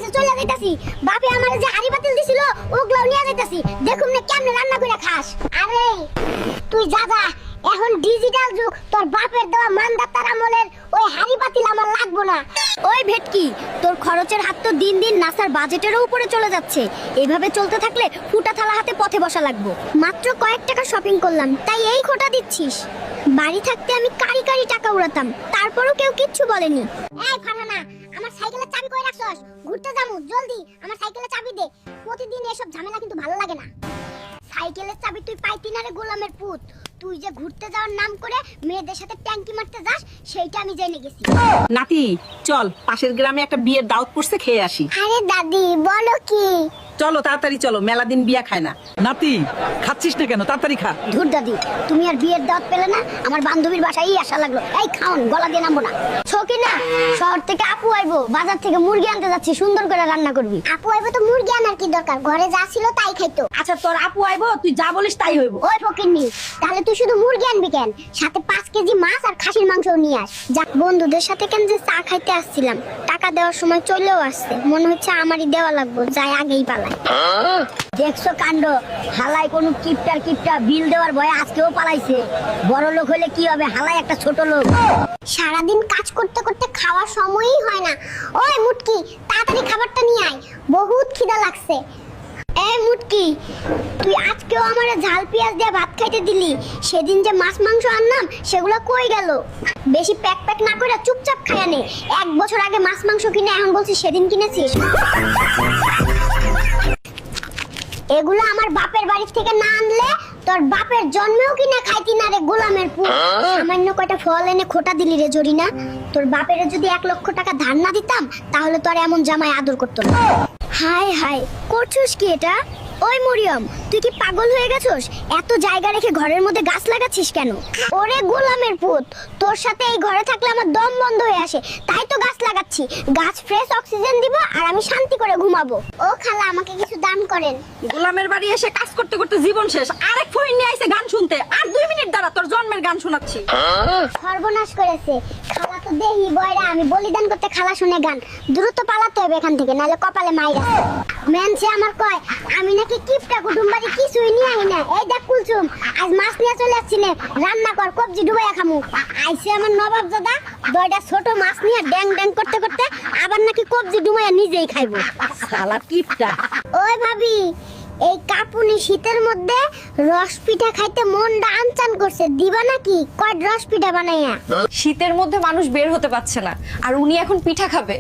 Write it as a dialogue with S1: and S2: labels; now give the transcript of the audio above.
S1: কাজে চলে যাইতাছি, বাপে আমার যে হাড়ি পাতিল দিছিল ওগুলো নিয়ে যাইতাছি, দেখুন না কেমনে রান্না করে খাস। আরে তুই যা যা, এখন ডিজিটাল যুগ, তোর বাপের দেওয়া মানদাতার আমলের ওই হাড়ি পাতিল আমার লাগবো না। ওই ভেটকি, তোর খরচের হাত তো দিন দিন নাসার বাজেটেরও উপরে চলে যাচ্ছে। এইভাবে চলতে থাকলে ফুটা থালা হাতে পথে বসা লাগবো। মাত্র কয়েক টাকা শপিং করলাম, তাই এই খোটা দিচ্ছিস? বাড়ি থাকতে আমি কারি কারি টাকা উড়াতাম, তারপরও কেউ কিচ্ছু বলেনি। এই ফারহানা, আমার সাইকেলের চাবি কই রাখছস? ঘুরতে যামু, জলদি আমার সাইকেলের চাবি দে। প্রতিদিন এসব ঝামেলা কিন্তু ভালো লাগে না। সাইকেলের চাবি তুই পাইতি না রে গোলামের পুত। তুই যে ঘুরতে যাওয়ার নাম করে মেয়েদের সাথে ট্যাঙ্কি মারতে যাস, সেইটা আমি জেনে গেছি।
S2: নাতি চল, পাশের গ্রামে একটা বিয়ের দাওয়াত পড়ছে, খেয়ে আসি।
S1: আরে দাদি বলো কি?
S2: চলো তাড়াতাড়ি চলো, মেলা দিন বিয়া খায় না।
S3: নাতি খাচ্ছিস না কেন? তাড়াতাড়ি খা।
S1: ধুর দাদি, তুমি আর বিয়ের দাওয়াত পেলে না? আমার বান্ধবীর বাসায় আসা লাগলো। এই খাওন, গলা দিয়ে নামবো না। সকিনা, শহর থেকে আপু আইবো, বাজার থেকে মুরগি আনতে যাচ্ছি, সুন্দর করে রান্না করবি। আপু আইবো তো মুরগি আনার কি দরকার? ঘরে যা ছিল তাই খাইতো।
S2: আচ্ছা তোর আপু আইবো, তুই যা বলিস তাই হইব।
S1: ওই ফকিন্নি, তাহলে তুই শুধু মুরগি আনবি কেন? সাথে 5 কেজি মাছ আর খাসির মাংসও নিয়ে আস। যাক, বন্ধুদের সাথে কেন যে চা খাইতে আসছিলাম, টাকা দেওয়ার সময় চলেও আসছে, মনে হচ্ছে আমারই দেওয়া লাগবে, যাই আগেই পালাই। দেখছো কাণ্ড, হালাই কোন কিপটা বিল দেওয়ার ভয়ে আজকেও পালাইছে। বড় লোক হলে কি হবে, হালাই একটা ছোট লোক। সারাদিন কাজ করতে করতে খাওয়ার সময়ই হয় না। ওই মুটকি, তাড়াতাড়ি খাবারটা নিয়ে আয়, বহুত খিদা লাগছে। এই মুটকি, তুই আজকেও আমারে ঝাল পেঁয়াজ দিয়ে ভাত খাইতে দিলি, সেদিন যে মাছ মাংস আনলাম সেগুলো কই গেল? বেশি প্যাক প্যাক না করে চুপচাপ খায়া নে। 1 বছর আগে মাছ মাংস কিনে এখন বলছিস সেদিন কিনেছিস। এগুলো আমার বাপের বাড়ি থেকে না আনলে তোর বাপের জন্মেও কিনা খাইতি না রে গোলামের পুত। সামান্য কয়টা ফল এনে খোটা দিলি রে জরিনা। তোর বাপের যদি 1 লক্ষ টাকা ধার না দিতাম, তাহলে তোর এমন জামাই আদর করতো না। হাই হাই, করছিস কি এটা? ওই মরিয়ম, তুই কি পাগল হয়ে গেছস? এত জায়গা রেখে ঘরের মধ্যে গাছ লাগাচ্ছিস কেন? ওরে গোলামের পুত, তোর সাথে এই ঘরে থাকলে আমার দম বন্ধ হয়ে আসে, তাই তো গাছ লাগাচ্ছি। গাছ ফ্রেশ অক্সিজেন দিব আর আমি শান্তি করে ঘুমাবো। ও খালা, আমাকে কিছু দান করেন।
S2: গোলামের বাড়ি এসে কাজ করতে করতে জীবন শেষ, আরেক ফইন নিয়ে আইছে গান শুনতে। আর 2 মিনিট দাঁড়া, তোর জন্মের গান শোনাচ্ছি।
S1: সর্বনাশ করেছে খালা তো, দেহি বয়রা, আমি বলিদান করতে খালা শুনে গান। দ্রুত পালাতে হবে এখান থেকে, নাহলে কপালে মাইরা। মেনছে আমার কয় আমি নাকি কিপটা কুটুম্বারি কিছুই নিয়ে আই না। এই দেখ কুলসুম, আজ মাছ নিয়ে চলে আসছিলে, রান্না কর, কবজি ডুবাইয়া খামু। আইছে আমার নবাব দাদা, 2টা ছোট মাছ নিয়ে ড্যাং ড্যাং করতে করতে আবার নাকি কবজি ডুবাইয়া নিজেই খাইবো।
S2: শালা কিপটা।
S1: ওই ভাবি, এই কাপুনি শীতের মধ্যে রস পিঠা খাইতে মনটা আনচান করছে, দিবা নাকি? কয় রস পিঠা বানাইয়া।
S4: শীতের মধ্যে মানুষ বের হতে পারছে না, আর উনি এখন পিঠা খাবে।